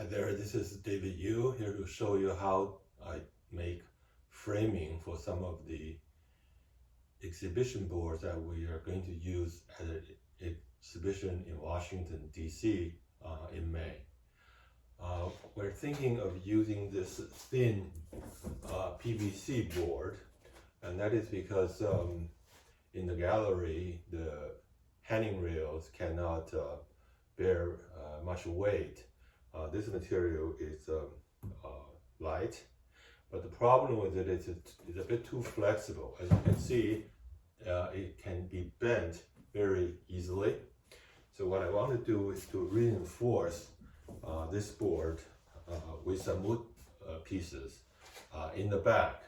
Hi there, this is David Yu here to show you how I make framing for some of the exhibition boards that we are going to use at an exhibition in Washington, D.C. In May. We're thinking of using this thin PVC board, and that is because in the gallery the hanging rails cannot bear much weight. This material is light, but the problem with it is it's a bit too flexible. As you can see, it can be bent very easily. So what I want to do is to reinforce this board with some wood pieces in the back.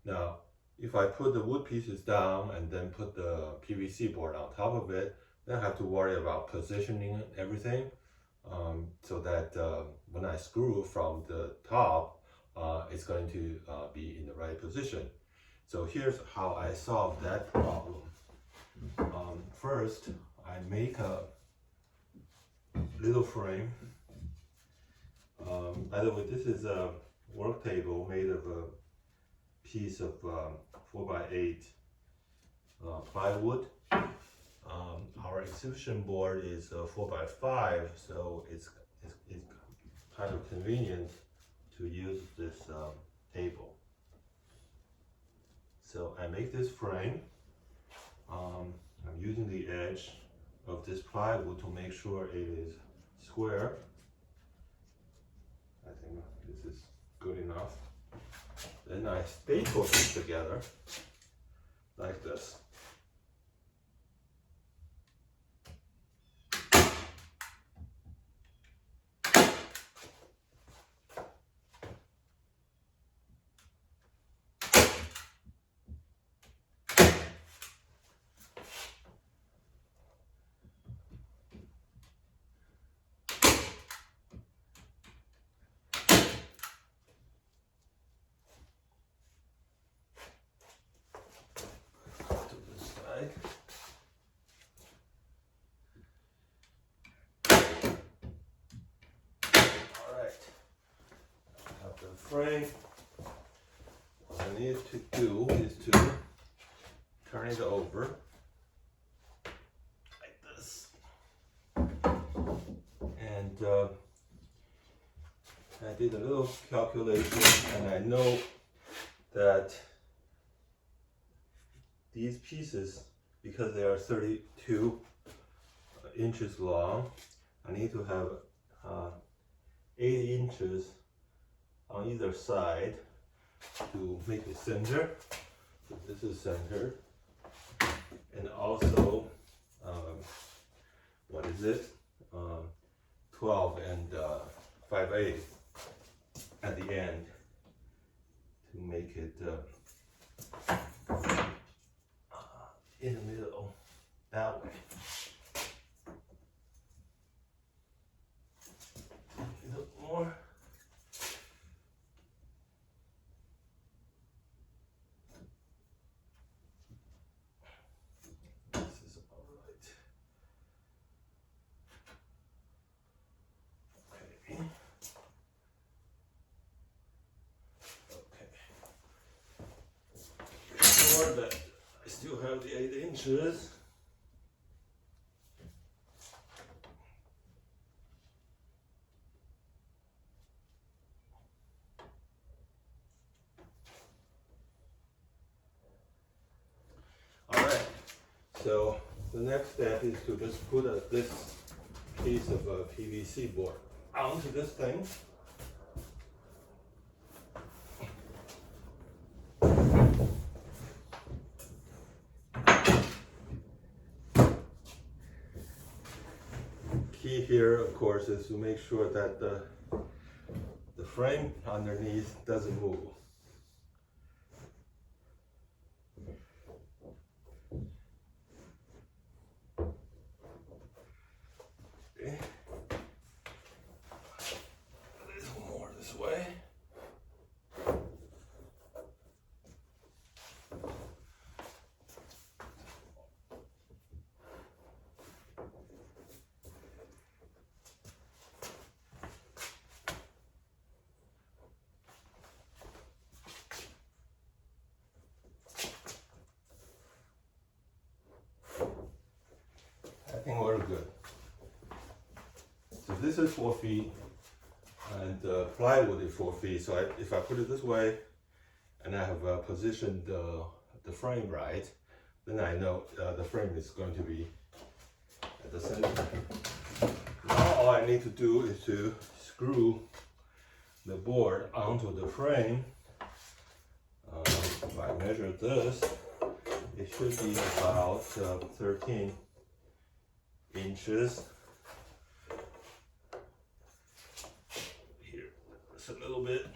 Now, if I put the wood pieces down and then put the PVC board on top of it, then I have to worry about positioning everything. So that when I screw from the top, it's going to be in the right position. So here's how I solve that problem. First, I make a little frame. By the way, this is a work table made of a piece of 4x8 plywood. Our exhibition board is 4x5, so it's kind of convenient to use this table. So I make this frame. I'm using the edge of this plywood to make sure it is square. I think this is good enough. Then I staple it together like this. Frame. What I need to do is to turn it over like this, and I did a little calculation, and I know that these pieces, because they are 32 inches long, I need to have 8 inches on either side to make it center. So this is centered, and also what is it? 12 and 5/8 at the end to make it in the middle that way. A little more. That I still have the 8 inches. Alright, so the next step is to just put this piece of PVC board onto this thing. Key here, of course, is to make sure that the frame underneath doesn't move. Okay. A little more this way. So this is 4 feet, and plywood is 4 feet. So if I put it this way, and I have positioned the frame right, then I know the frame is going to be at the center. Now all I need to do is to screw the board onto the frame. If I measure this, it should be about 13 inches. Here, it's a little bit.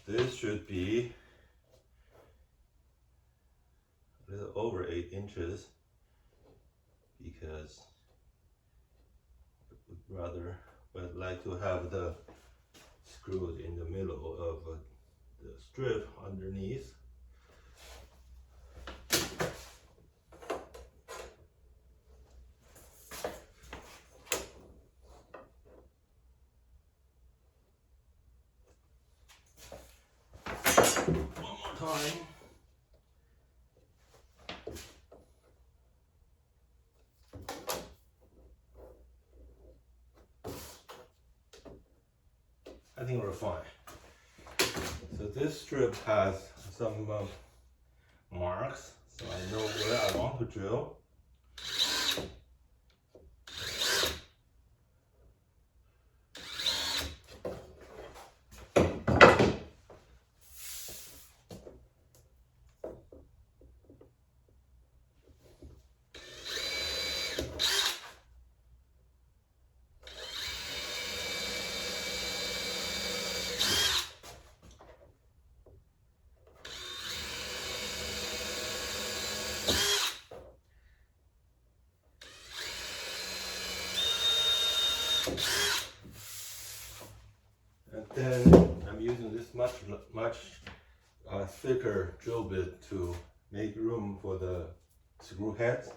This should be a little over 8 inches because I would like to have the screws in the middle of the strip underneath. One more time. I think we're fine. So this strip has some marks, so I know where I want to drill. And then I'm using this much thicker drill bit to make room for the screw heads.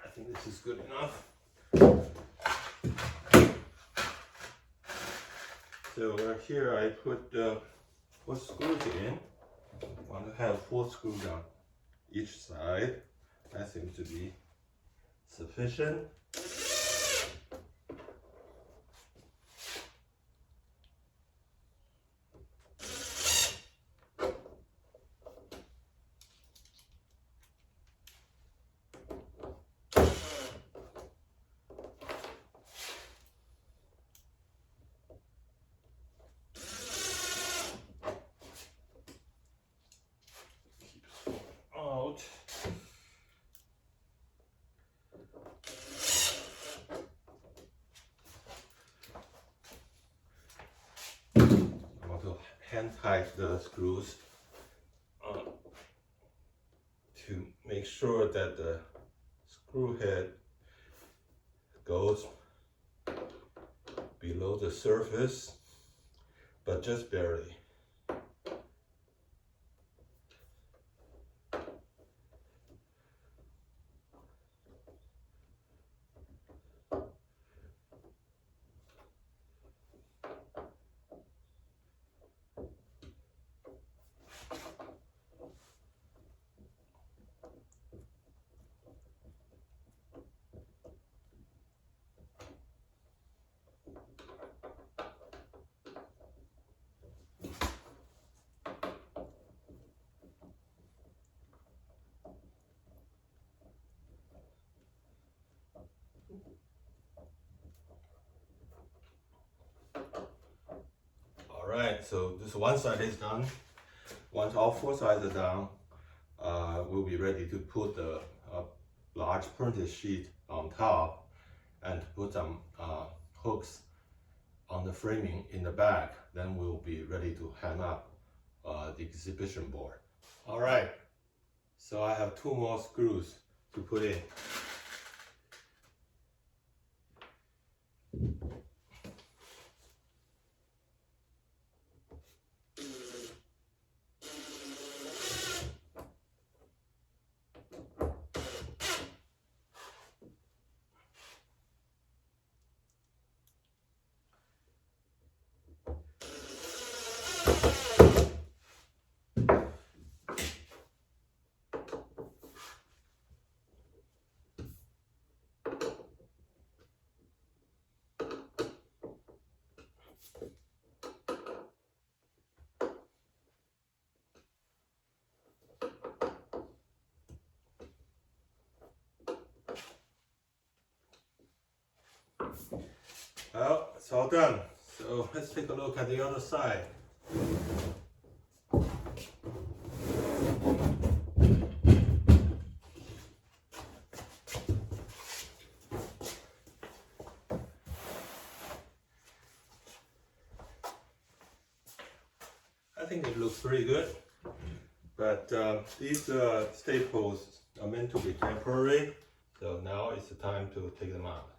I think this is good enough. So here I put 4 screws in. I want to have 4 screws on each side. That seems to be sufficient. I want to hand tight the screws to make sure that the screw head goes below the surface, but just barely. Alright, so this one side is done. Once all 4 sides are done, we'll be ready to put the large printed sheet on top and put some hooks on the framing in the back. Then we'll be ready to hang up the exhibition board. All right, so I have 2 more screws to put in. Well, it's all done. So let's take a look at the other side. I think it looks pretty good, but these staples are meant to be temporary, so now it's the time to take them out.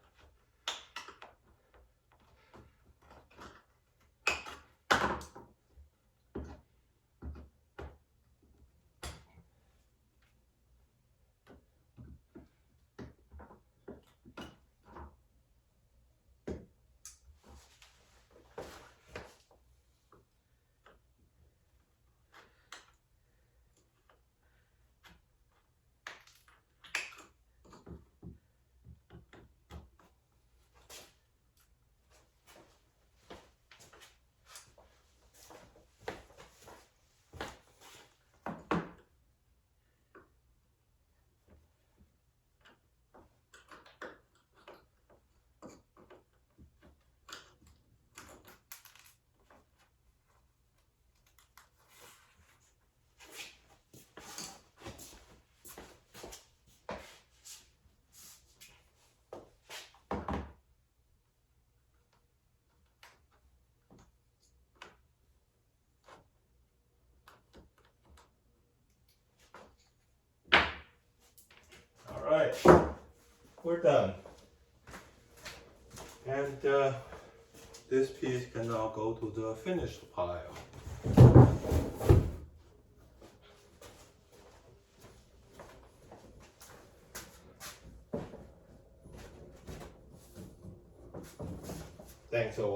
Alright, we're done. And this piece can now go to the finished pile. Thanks for watching.